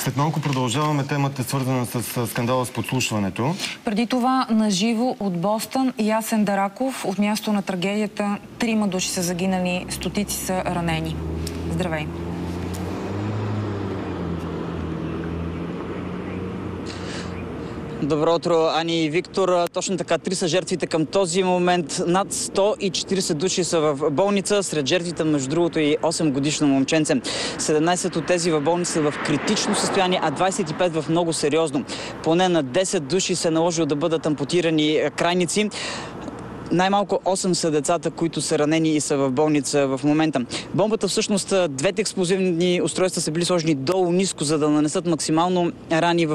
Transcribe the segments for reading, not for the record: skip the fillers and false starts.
След малко продължаваме темата, свързана с скандала с подслушването. Преди това наживо от Бостън Ясен Дараков. От място на трагедията 3 души са загинали, стотици са ранени. Здравей! Добро утро, Ани и Виктор. Точно така, 3 са жертвите към този момент. Над 140 души са в болница. Сред жертвите, между другото, и 8-годишно момченце. 17 от тези в болница са в критично състояние, а 25 в много сериозно. Поне на 10 души се наложило да бъдат ампутирани крайници. Най-малко 8 са децата, които са ранени и са в болница в момента. Бомбата, всъщност, двете експлозивни устройства са били сложени долу ниско, за да нанесат максимално рани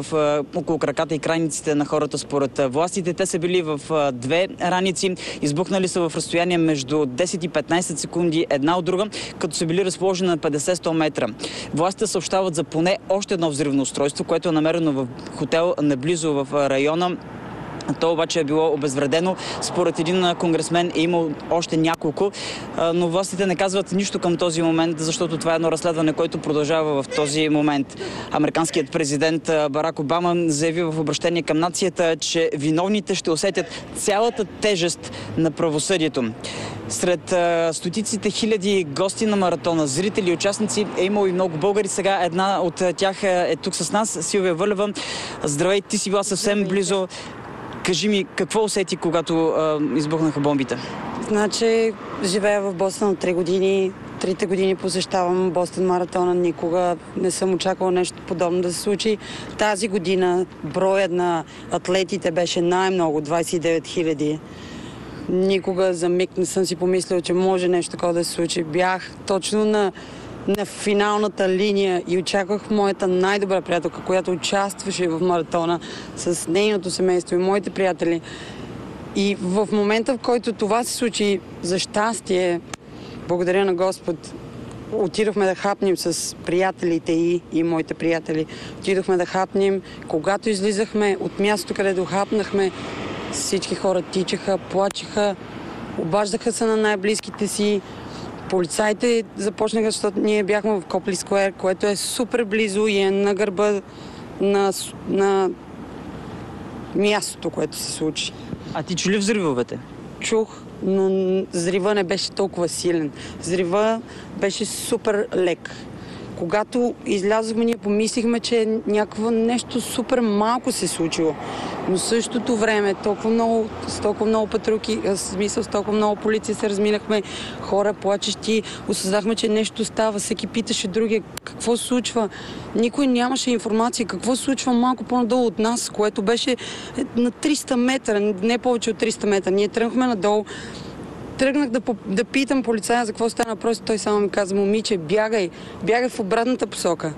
около краката и крайниците на хората според властите. Те са били в 2 раници, избухнали са в разстояние между 10 и 15 секунди една от друга, като са били разположени на 50-100 метра. Властите съобщават за поне още едно взривно устройство, което е намерено в хотел наблизо в района. То обаче е било обезвредено. Според един конгресмен е имал още няколко, но властите не казват нищо към този момент, защото това е едно разследване, което продължава в този момент. Американският президент Барак Обама заяви в обращение към нацията, че виновните ще усетят цялата тежест на правосъдието. Сред стотиците хиляди гости на маратона, зрители и участници е имало и много българи. Сега една от тях е тук с нас, Силвия Вълева. Здравей, ти си била съвсем близо. Кажи ми, какво усети, когато избухнаха бомбите? Значи, живея в Бостън от 3 години. 3 години посещавам Бостън маратона. Никога не съм очаквала нещо подобно да се случи. Тази година броят на атлетите беше най-много, 29 000. Никога за миг не съм си помислила, че може нещо такова да се случи. Бях точно на финалната линия и очаквах моята най-добра приятелка, която участваше в маратона с нейното семейство и моите приятели. И в момента, в който това се случи, за щастие, благодаря на Господ, отидохме да хапнем с приятелите и моите приятели. Отидохме да хапнем. Когато излизахме от мястото, където хапнахме, всички хора тичаха, плачеха, обаждаха се на най-близките си. Полицаите започнаха, защото ние бяхме в Копли Скуер, което е супер близо и е на гърба на мястото, което се случи. А ти чу ли взривовете? Чух, но взрива не беше толкова силен. Взрива беше супер лек. Когато излязохме, ние помислихме, че някакво нещо супер малко се случило. Но в същото време с толкова много патрулки, с толкова много полиция се разминахме, хора плачещи, осъзнахме, че нещо става. Всеки питаше другия какво се случва. Никой нямаше информация какво се случва малко по-надолу от нас, което беше на 300 метра, не повече от 300 метра. Ние тръгнахме надолу. Тръгнах да питам полицая за какво стана, просто той само ми каза: момиче, бягай в обратната посока.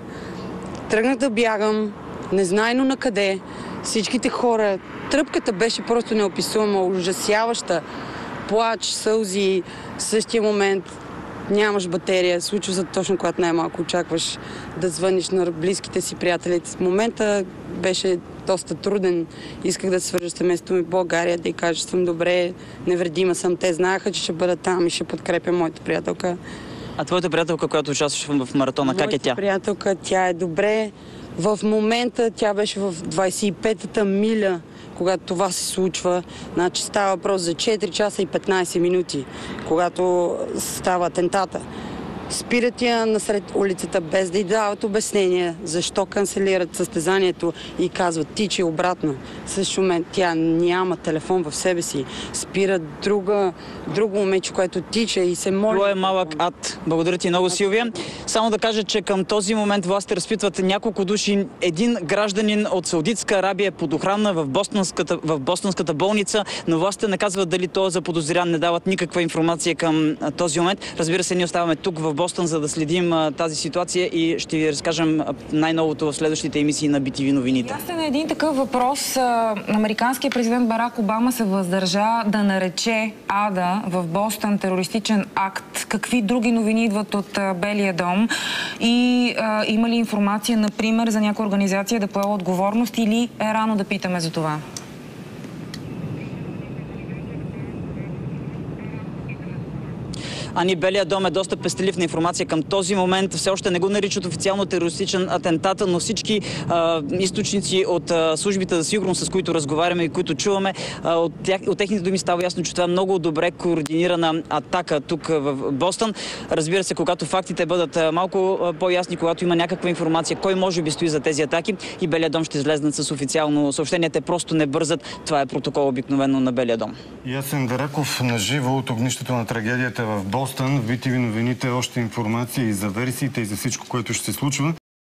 Тръгнах да бягам, незнайно на къде, всичките хора, тръпката беше просто неописуема, ужасяваща, плач, сълзи, в същия момент нямаш батерия, случва се точно когато най-малко очакваш да звъниш на близките си приятели. В момента беше доста труден. Исках да се свържа с семейството ми в България, да й кажа, че съм добре, невредима съм. Те знаеха, че ще бъда там и ще подкрепя моята приятелка. А твоята приятелка, която участваше в маратона, как е тя? Моята приятелка, тя е добре. В момента тя беше в 25-та миля, когато това се случва. Значи става въпрос за 4 часа и 15 минути, когато става атентата. Спират я насред улицата, без да й дават обяснение защо канцелират състезанието и казват: тичи обратно. В същия момент тя няма телефон в себе си. Спират друго момиче, което тича и се моли. Това е малък ад. Благодаря ти много, Силвия. Само да кажа, че към този момент властите разпитват няколко души. Един гражданин от Саудитска Арабия е под охрана в бостонската болница, но властите не казват дали той е заподозрян, не дават никаква информация към този момент. Разбира се, ние оставаме тук в Бостон, за да следим тази ситуация и ще ви разкажем най-новото в следващите емисии на BTV новините. Аз на един такъв въпрос. Американският президент Барак Обама се въздържа да нарече ада в Бостон терористичен акт. Какви други новини идват от Белия дом? И има ли информация, например, за някоя организация да поела отговорност, или е рано да питаме за това? Ани, Белия дом е доста пестелив на информация към този момент. Все още не го наричат официално терористичен атентат, но всички източници от службите за сигурност, с които разговаряме и които чуваме, от техните думи става ясно, че това е много добре координирана атака тук в Бостън. Разбира се, когато фактите бъдат малко по-ясни, когато има някаква информация, кой може би стои за тези атаки, и Белия дом ще излезнат с официално съобщение. Те просто не бързат. Това е протокол обикновено на Белия дом. Ясен Дараков, наживо от огнището на трагедията в Бостън. В BTV новините още информация и за версиите, и за всичко, което ще се случва.